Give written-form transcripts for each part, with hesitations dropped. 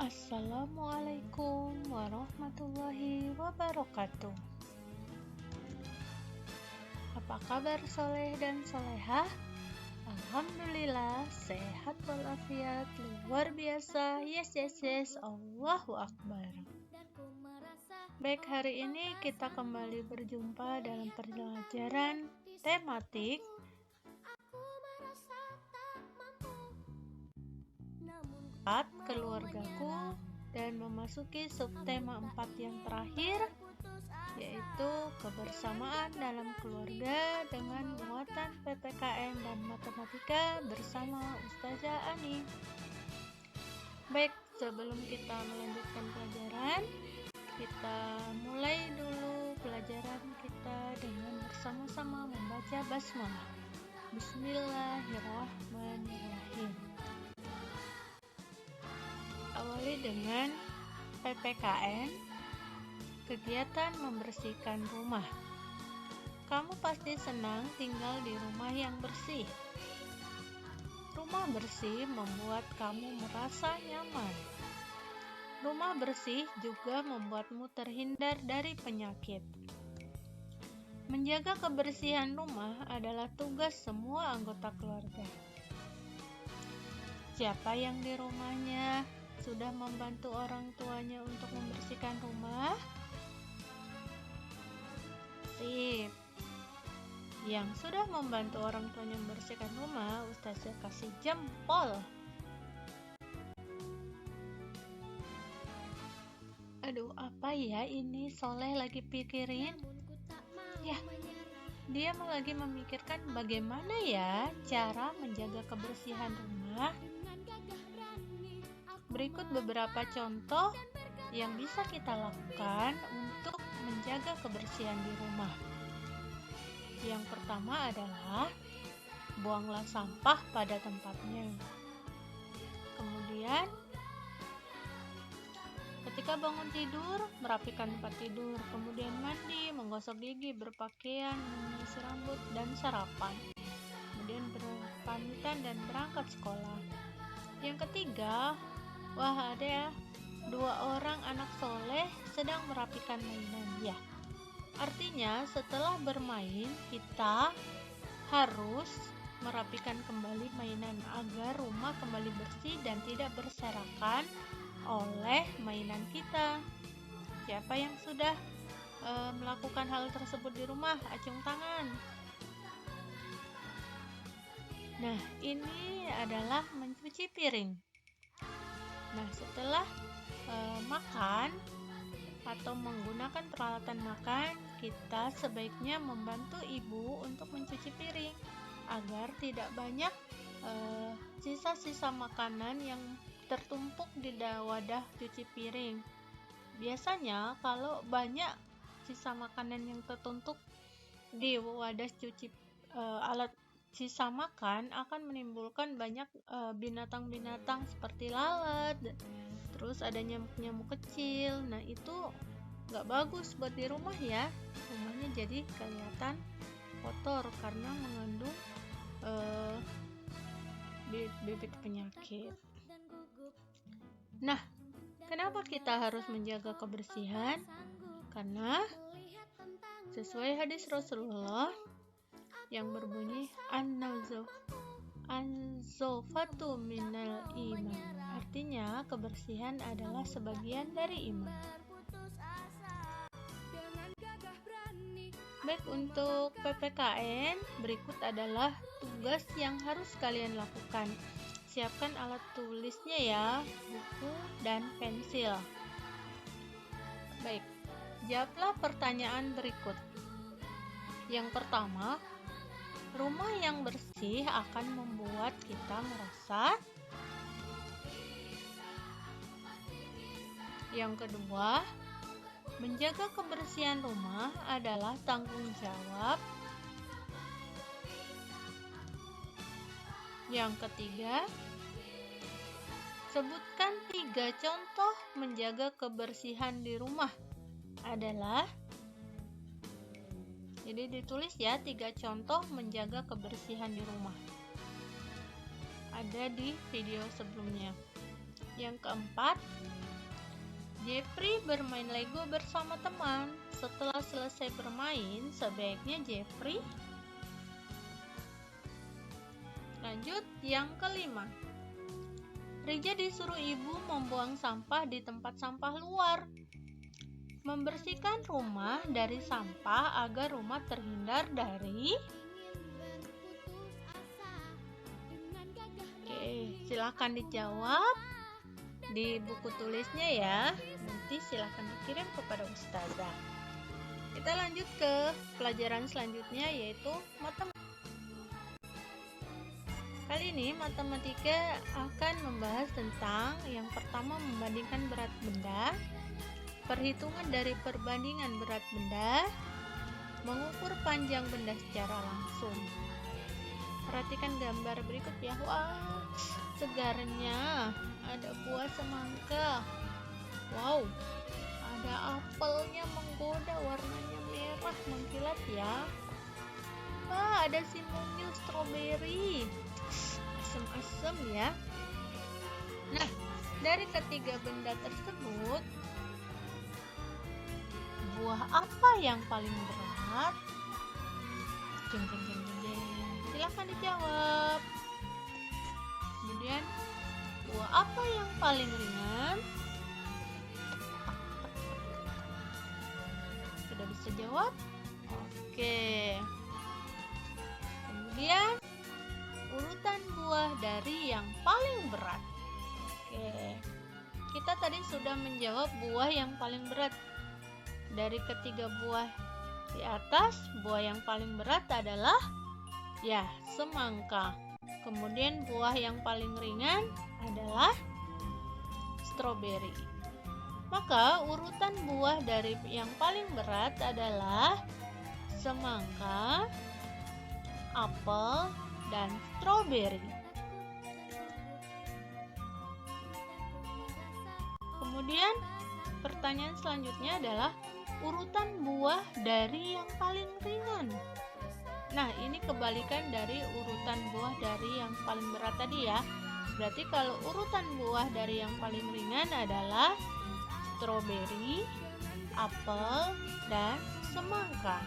Assalamualaikum warahmatullahi wabarakatuh. Apa kabar soleh dan solehah? Alhamdulillah, sehat walafiat, luar biasa. Yes, Allahu Akbar. Baik, hari ini kita kembali berjumpa dalam pelajaran tematik keluargaku dan memasuki subtema 4 yang terakhir, yaitu kebersamaan dalam keluarga dengan muatan PPKN dan matematika bersama Ustazah Ani. Baik, sebelum kita melanjutkan pelajaran, kita mulai dulu pelajaran kita dengan bersama-sama membaca basmalah. Bismillahirrahmanirrahim. Awali dengan PPKN, kegiatan membersihkan rumah. Kamu pasti senang tinggal di rumah yang bersih. Rumah bersih membuat kamu merasa nyaman. Rumah bersih juga membuatmu terhindar dari penyakit. Menjaga kebersihan rumah adalah tugas semua anggota keluarga. Siapa yang di rumahnya sudah membantu orang tuanya untuk membersihkan rumah? Sip. Yang sudah membantu orang tuanya membersihkan rumah, Ustazah kasih jempol. Aduh, apa ya ini Soleh lagi pikirin? Ya, dia lagi memikirkan bagaimana ya cara menjaga kebersihan rumah. Berikut beberapa contoh yang bisa kita lakukan untuk menjaga kebersihan di rumah. Yang pertama adalah buanglah sampah pada tempatnya. Kemudian, ketika bangun tidur, merapikan tempat tidur. Kemudian mandi, menggosok gigi, berpakaian, menyisir rambut, dan sarapan. Kemudian berpamitan dan berangkat sekolah. Yang ketiga, wah ada ya, 2 orang anak soleh sedang merapikan mainan. Ya, artinya setelah bermain kita harus merapikan kembali mainan agar rumah kembali bersih dan tidak berserakan oleh mainan kita. Siapa yang sudah melakukan hal tersebut di rumah? Acung tangan. Nah, ini adalah mencuci piring. Nah, setelah makan atau menggunakan peralatan makan, kita sebaiknya membantu ibu untuk mencuci piring agar tidak banyak sisa-sisa makanan yang tertumpuk di wadah cuci piring. Biasanya kalau banyak sisa makanan yang tertumpuk di wadah cuci alat sisa makan akan menimbulkan banyak binatang-binatang seperti lalat, terus ada nyamuk-nyamuk kecil. Nah, itu nggak bagus buat di rumah ya. Rumahnya jadi kelihatan kotor karena mengandung bibit penyakit. Nah, kenapa kita harus menjaga kebersihan? Karena sesuai hadis Rasulullah yang berbunyi an-nazafatu minal iman. Artinya, kebersihan adalah sebagian dari iman. Baik, untuk PPKN, berikut adalah tugas yang harus kalian lakukan. Siapkan alat tulisnya ya, buku dan pensil. Baik, jawablah pertanyaan berikut. Yang pertama, rumah yang bersih akan membuat kita merasa. Yang kedua, menjaga kebersihan rumah adalah tanggung jawab. Yang ketiga, sebutkan 3 contoh menjaga kebersihan di rumah adalah. Jadi ditulis ya 3 contoh menjaga kebersihan di rumah. Ada di video sebelumnya. Yang yang keempat, Jeffrey bermain Lego bersama teman. Setelah selesai bermain, sebaiknya Jeffrey lanjut. Yang kelima, Rija disuruh ibu membuang sampah di tempat sampah luar. Membersihkan rumah dari sampah agar rumah terhindar dari... Oke, silakan dijawab di buku tulisnya ya. Nanti silakan dikirim kepada ustazah. Kita lanjut ke pelajaran selanjutnya, yaitu matematika. Kali ini matematika akan membahas tentang yang pertama, membandingkan berat benda, perhitungan dari perbandingan berat benda, mengukur panjang benda secara langsung. Perhatikan gambar berikut ya. Wah, segarnya. Ada buah semangka. Wow, ada apelnya menggoda, warnanya merah mengkilat ya. Wah, ada si mungil stroberi. Asam-asam ya. Nah, dari ketiga benda tersebut, buah apa yang paling berat? Jeng jeng jeng jeng jeng. Silakan dijawab. Kemudian, buah apa yang paling ringan? Sudah bisa jawab? Oke. Kemudian, urutan buah dari yang paling berat. Oke. Kita tadi sudah menjawab buah yang paling berat. Dari ketiga buah di atas, buah yang paling berat adalah ya, semangka. Kemudian buah yang paling ringan adalah stroberi. Maka urutan buah dari yang paling berat adalah semangka, apel, dan stroberi. Kemudian pertanyaan selanjutnya adalah urutan buah dari yang paling ringan. Nah, ini kebalikan dari urutan buah dari yang paling berat tadi ya. Berarti kalau urutan buah dari yang paling ringan adalah stroberi, apel, dan semangka.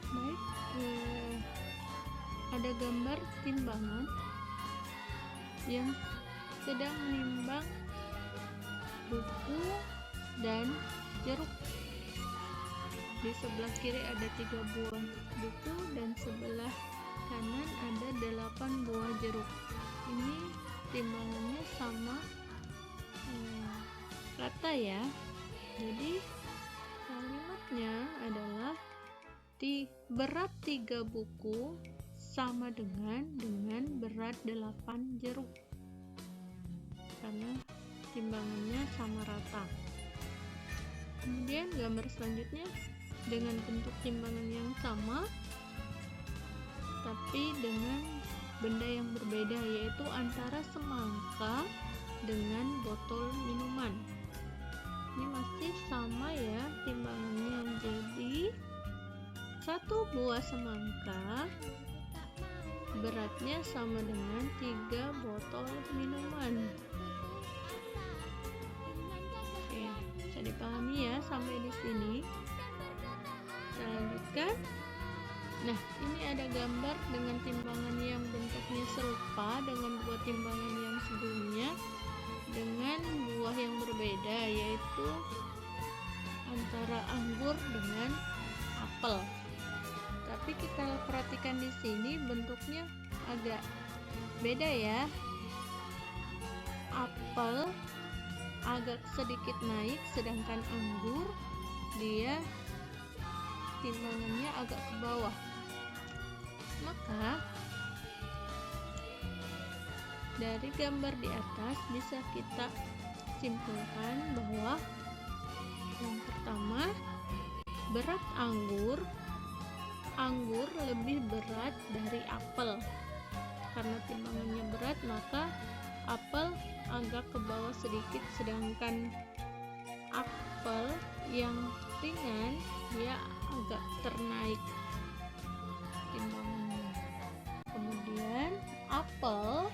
Baik, ada gambar timbangan yang sedang menimbang buku dan jeruk. Di sebelah kiri ada 3 buah buku dan sebelah kanan ada 8 buah jeruk. Ini timbangannya sama rata ya. Jadi kalimatnya adalah berat 3 buku sama dengan berat 8 jeruk. Karena timbangannya sama rata. Kemudian gambar selanjutnya dengan bentuk timbangan yang sama tapi dengan benda yang berbeda, yaitu antara semangka dengan botol minuman. Ini masih sama ya timbangannya. Jadi 1 buah semangka beratnya sama dengan 3 botol minuman. Oke, bisa dipahami ya sampai di sini. Kita lanjutkan. Nah, ini ada gambar dengan timbangan yang bentuknya serupa dengan buah timbangan yang sebelumnya dengan buah yang berbeda, yaitu antara anggur dengan apel. Tapi kita perhatikan di sini bentuknya agak beda ya. Apel agak sedikit naik, sedangkan anggur dia timbangannya agak ke bawah. Maka dari gambar di atas bisa kita simpulkan bahwa yang pertama, berat anggur lebih berat dari apel. Karena timbangannya berat, maka apel agak ke bawah sedikit, sedangkan apel yang ringan dia agak ternaik timbangannya. Kemudian apel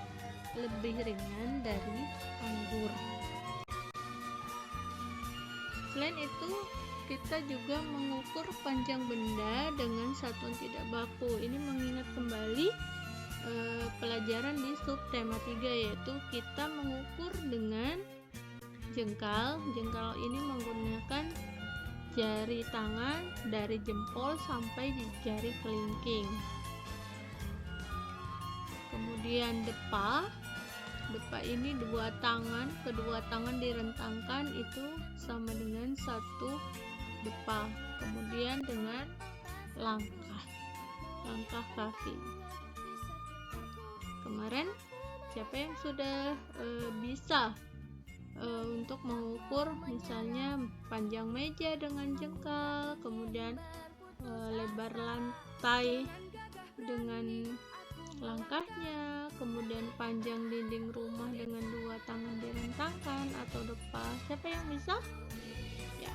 lebih ringan dari anggur. Selain itu, kita juga mengukur panjang benda dengan satuan tidak baku. Ini mengingat kembali pelajaran di subtema 3, yaitu kita mengukur dengan jengkal. Jengkal ini menggunakan jari tangan dari jempol sampai di jari kelingking. Kemudian depa ini dua tangan, kedua tangan direntangkan itu sama dengan satu depa. Kemudian dengan langkah kaki. Kemarin siapa yang sudah bisa untuk mengukur misalnya panjang meja dengan jengkal, kemudian lebar lantai dengan langkahnya, kemudian panjang dinding rumah dengan dua tangan direntangkan atau depa? Siapa yang bisa? Ya,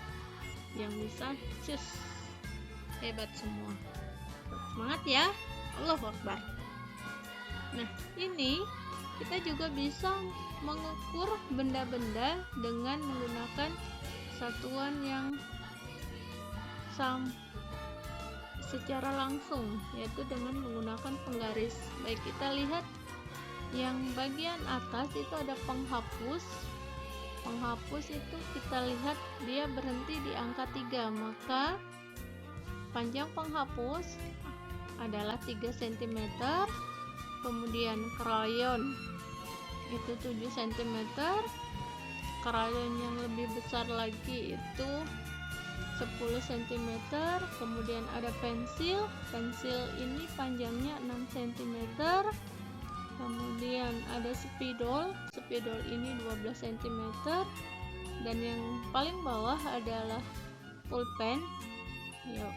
yang bisa cus, hebat semua, semangat ya, Allahu Akbar. Nah, ini kita juga bisa mengukur benda-benda dengan menggunakan satuan yang secara langsung, yaitu dengan menggunakan penggaris. Baik, kita lihat yang bagian atas itu ada penghapus. Penghapus itu kita lihat dia berhenti di angka 3, maka panjang penghapus adalah 3 cm. Kemudian krayon itu 7 cm. Krayon yang lebih besar lagi itu 10 cm. Kemudian ada pensil ini panjangnya 6 cm. Kemudian ada spidol ini 12 cm. Dan yang paling bawah adalah pulpen. Yuk,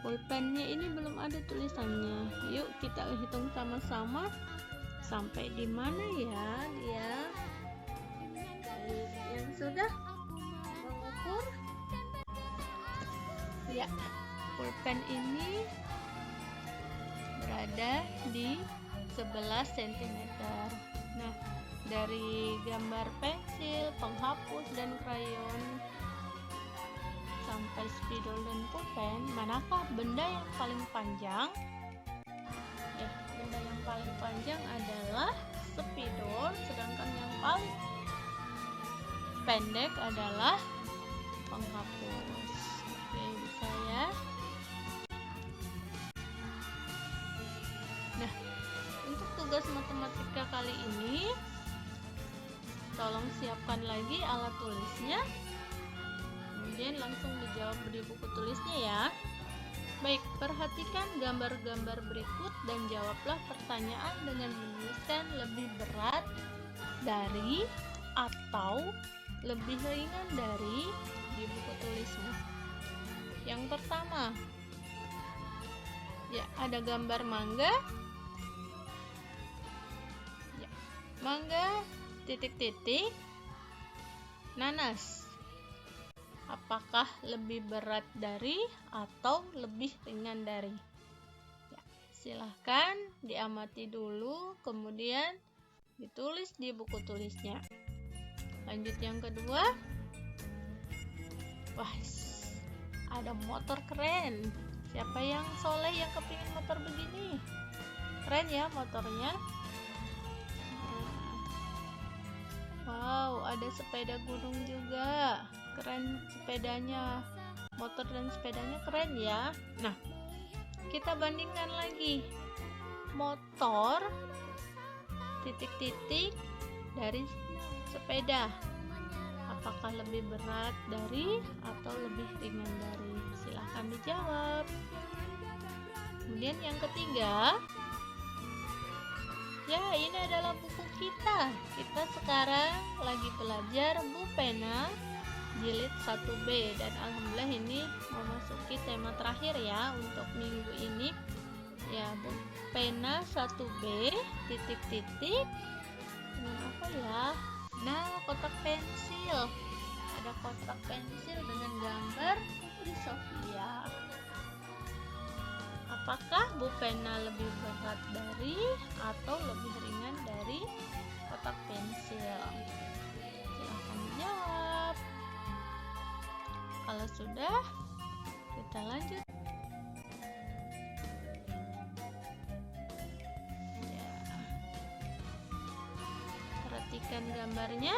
pulpennya ini belum ada tulisannya. Yuk kita hitung sama-sama sampai di mana ya dia. Yang sudah mengukur, ya, pulpen ini berada di 11 cm. Nah, dari gambar pensil, penghapus, dan krayon sampai spidol dan pulpen, manakah benda yang paling panjang? Ya, benda yang paling panjang adalah spidol, sedangkan yang paling pendek adalah penghapus. Oke, bisa ya. Nah, untuk tugas matematika kali ini, tolong siapkan lagi alat tulisnya, kemudian langsung dijawab di buku tulisnya ya. Baik, perhatikan gambar-gambar berikut dan jawablah pertanyaan dengan menuliskan lebih berat dari atau lebih ringan dari di buku tulismu. Yang pertama, ya, ada gambar mangga. Ya, mangga titik-titik nanas. Apakah lebih berat dari atau lebih ringan dari? Ya, silahkan diamati dulu, kemudian ditulis di buku tulisnya. Lanjut yang kedua. Wah, ada motor keren. Siapa yang soleh yang kepingin motor begini? Keren ya motornya. Wow, ada sepeda gunung juga. Keren sepedanya. Motor dan sepedanya keren ya. Nah, kita bandingkan lagi. Motor titik-titik dari sepeda. Apakah lebih berat dari atau lebih ringan dari? Silahkan dijawab. Kemudian yang ketiga, ya, ini adalah buku kita. Kita sekarang lagi belajar Bu Pena jilid 1B, dan alhamdulillah ini memasuki tema terakhir ya untuk minggu ini. Ya, Bu Pena 1B titik-titik dengan apa ya? Nah, kotak pensil. Ada kotak pensil dengan gambar Putri Sofia. apakah pulpena lebih berat dari atau lebih ringan dari kotak pensil? Silahkan dijawab. Kalau sudah, kita lanjut. Ya. Perhatikan gambarnya.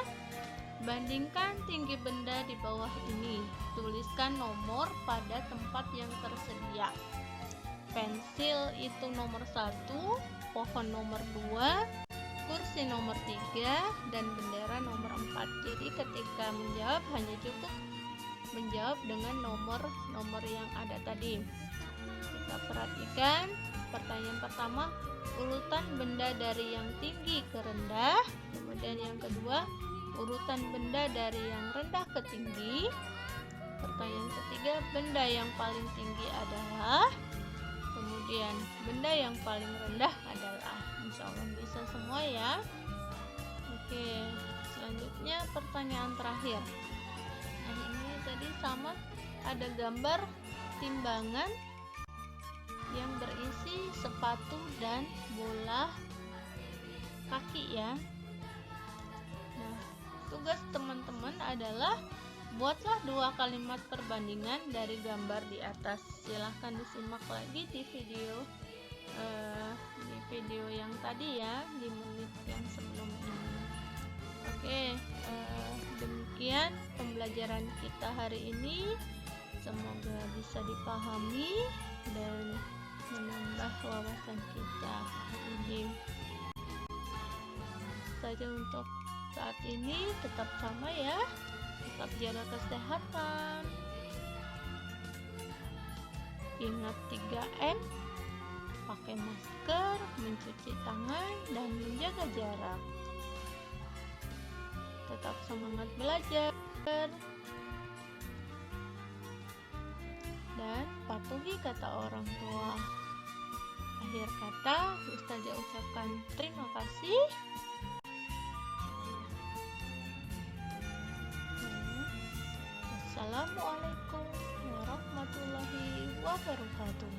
Bandingkan tinggi benda di bawah ini. Tuliskan nomor pada tempat yang tersedia. Pensil itu nomor 1, pohon nomor 2, kursi nomor 3, dan bendera nomor 4. Jadi ketika menjawab hanya cukup menjawab dengan nomor-nomor yang ada tadi. Kita perhatikan pertanyaan pertama, urutan benda dari yang tinggi ke rendah. Kemudian yang kedua, urutan benda dari yang rendah ke tinggi. Pertanyaan ketiga, benda yang paling tinggi adalah. Kemudian benda yang paling rendah adalah. Insya Allah bisa semua ya. Oke, selanjutnya pertanyaan terakhir. Nah, ini tadi sama, ada gambar timbangan yang berisi sepatu dan bola kaki ya. Nah, tugas teman-teman adalah buatlah 2 kalimat perbandingan dari gambar di atas. Silahkan disimak lagi di video yang tadi ya, di menit yang sebelum ini. Oke, demikian pembelajaran kita hari ini. Semoga bisa dipahami dan menambah wawasan kita hari ini. Saja untuk saat ini, tetap sama ya, tetap jaga kesehatan, ingat 3M, pakai masker, mencuci tangan, dan menjaga jarak. Tetap semangat belajar dan patuhi kata orang tua. Akhir kata, Ustazah ucapkan terima kasih. Assalamualaikum warahmatullahi wabarakatuh.